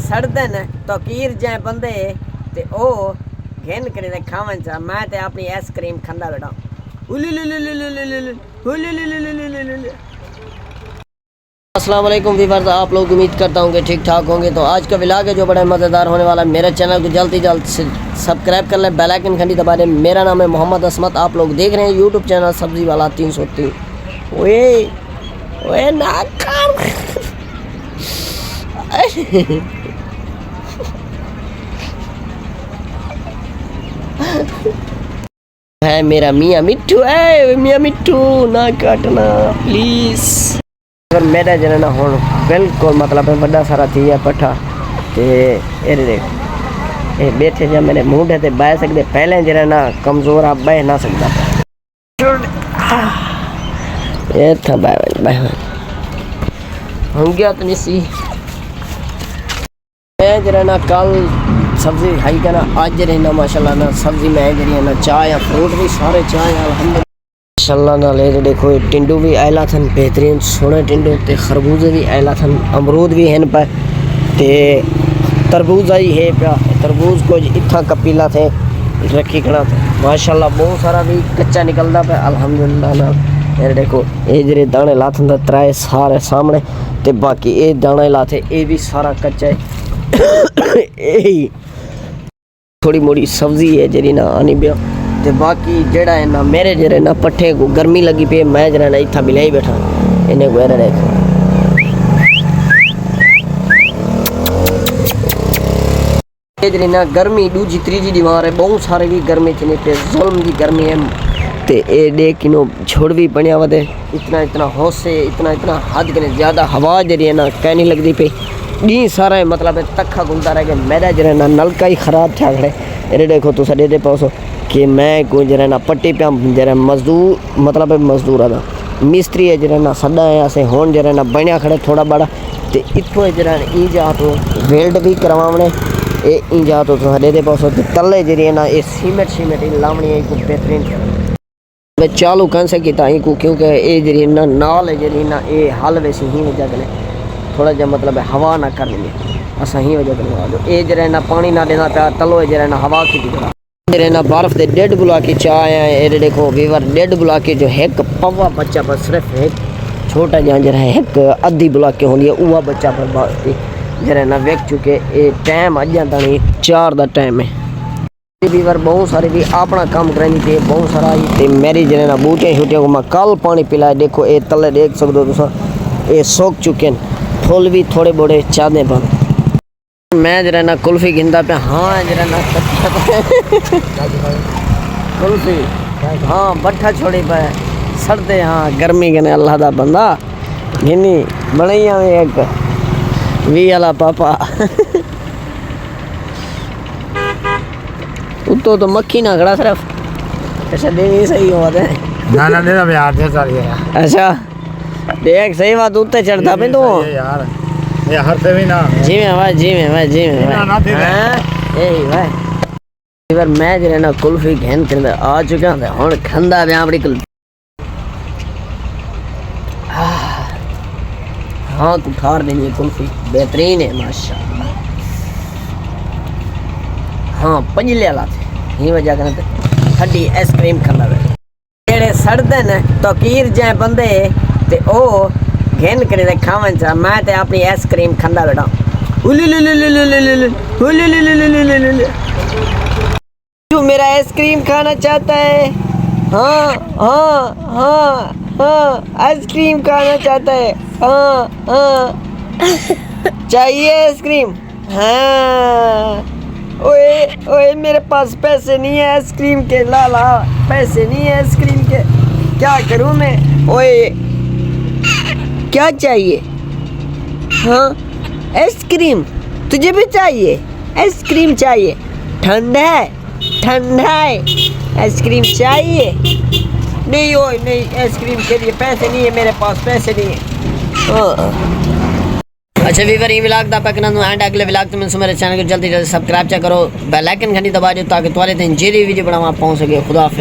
सड़ते न तो कीर जाए बंदे ते ओ घेन करे खावन चा मैं ते अपनी आइसक्रीम खंदा बैठा। अस्सलाम वालेकुम व्यूअर्स, आप लोग उम्मीद करता हूँ कि ठीक ठाक होंगे। तो आज का व्लॉग है जो बड़ा मज़ेदार होने वाला है। मेरे चैनल को जल्द से जल्द सब्सक्राइब कर लें, बेल आइकन घंटी दबा दें। मेरा नाम है मोहम्मद असमत, आप लोग देख रहे हैं यूट्यूब चैनल सब्जी वाला 303। ओए ओए ना है मेरा मियाँ मिट्ठू है। मियाँ मिट्ठू ना काटना प्लीज़। अगर मेरा जरा ना हो बिल्कुल मतलब है बड़ा सारा थी है पट्ठा ते ये बैठे जा मेरे मुंडे ते बह सकते पहले जरा ना कमज़ोर आप बह ना सकता ये था बह हो गया तो नहीं सी। मैं जरा ना कल सब्ज़ी खाई का ना आज रहना माशाल्लाह ना सब्ज़ी में जरी ना चाय फ्रूट भी सारे चाय अल्हम्दुलिल्लाह माशाल्लाह ना ले देखो टिंडू भी आयला थन बेहतरीन सोने टिंडू ते खरबूजे भी आयला थन, अमरूद भी हैं पर ते तरबूज आई है प्या तरबूज को इतना कपीला थे रखी खड़ा था माशाल्लाह बहुत सारा भी कच्चा निकलता पे अल्हम्दुलिल्लाह ना। ये देखो ये जरे दाने लाथन दा त्राए सारे सामने ते बाकी ये दाने लाथे ये भी सारा कच्चा है। यही थोड़ी मोड़ी सब्जी है जरी ना आनी पिया ते बाकी जेड़ा है ना मेरे जरे ना पट्ठे को गर्मी लगी पे मैं जरा ना इतना बिला ही बैठा इन्हें गुजर देख जरी ना गर्मी दूजी तीजी दीवार है बहुत सारे भी गर्मी थी पे जुल्म की गर्मी है ते ए देख किनो छोड़ भी बनिया वदे इतना इतना हौसे इतना इतना हद के ज़्यादा हवा जरी है ना कहनी लगती पे डी सारा है मतलब है तखा घूमता रह गया मेरा जरा ना नलका ही खराब था खड़े अरे देखो तुम दे पासो कि मैं कोई जरा ना पट्टी पे जरा मजदूर मतलब है मजदूर आदा मिस्त्री है जरा ना सदा है ऐसे होन जरा ना बनया खड़े थोड़ा बड़ा तो इतों जरा ई जा तो वेल्ड भी करवाने ये ई जा तो दे पासो तले जरी है ना ये सीमेंट लावनी है को बेहतरीन मैं चालू कर सकी ताई को क्योंकि ये जरी ना नाल है जरी ना ये हल वैसे ही वजह करें थोड़ा जा मतलब है हवा ना कर लेंगे असा ही वजह करें ये जरा ना पानी ना देना पाया तलो जरा ना हवा की जरा ना बर्फ दे डेढ़ बुला के चाय है ये देखो वीवर डेढ़ बुला के जो एक पवा बच्चा पर सिर्फ एक छोटा जहाँ जरा है एक अद्धी बुला के होनी है वह बच्चा पर बात जरा ना वेख चुके ये टाइम अजा तनी 4 का टाइम है वीवर बहुत सारे भी अपना काम करानी थे बहुत सारा ते मेरी जरा ना बूटियाँ शूटियाँ को मैं कल पानी पिलाया देखो ये तले देख सकते हो तुम ये सोख चुके हैं फुल भी थोड़े बड़े चाहते पर मैं जरा ना कुल्फी गिनता पे हाँ जरा ना कुल्फी हाँ बट्ठा छोड़ी पे सड़ते हाँ गर्मी के ने अल्लाह दा बंदा गिनी बनैया में एक वी वाला पापा उत्तो तो मक्खी ना खड़ा सिर्फ अच्छा देवी सही हुआ थे ना देना मैं यार थे सारी अच्छा देख सही बात उत्ते चढ़ता पे तो यार ये हर पे भी ना जी में भाई यही भाई इधर मैं जरा ना कुल्फी घेन कर आ चुका हूं हुन खंदा ब्याह बड़ी कुल्फी हाँ तू ठार देनी है कुल्फी बेहतरीन है माशाल्लाह हाँ पंजले वाला थे ही वजह करते खड्डी आइसक्रीम खंदा जेड़े सड़ते न तो कीर जाए बंदे ते ओ घेन करे खावन चा मैं ते अपनी आइसक्रीम खंदा बैठा। तू मेरा आइसक्रीम खाना चाहता है हाँ हाँ हाँ हाँ आइसक्रीम खाना चाहता है हाँ हाँ चाहिए आइसक्रीम हाँ ओए ओए मेरे पास पैसे नहीं है आइसक्रीम के लाला पैसे नहीं है आइसक्रीम के क्या करूँ मैं ओए क्या चाहिए हाँ आइसक्रीम तुझे भी चाहिए आइसक्रीम चाहिए ठंडा है आइसक्रीम चाहिए नहीं ओए नहीं आइसक्रीम के लिए पैसे नहीं है मेरे पास पैसे नहीं है अच्छा वीवर ये व्लॉग दा पकना एंड अगले व्लॉग तो मैं मेरे चैनल को जल्दी जल्दी सब्सक्राइब करो बेल आइकन घंटी दबा दो ताकि तुम्हारे दिन जे वीडियो बनावा पहुंच सके खुदा हाफिज़।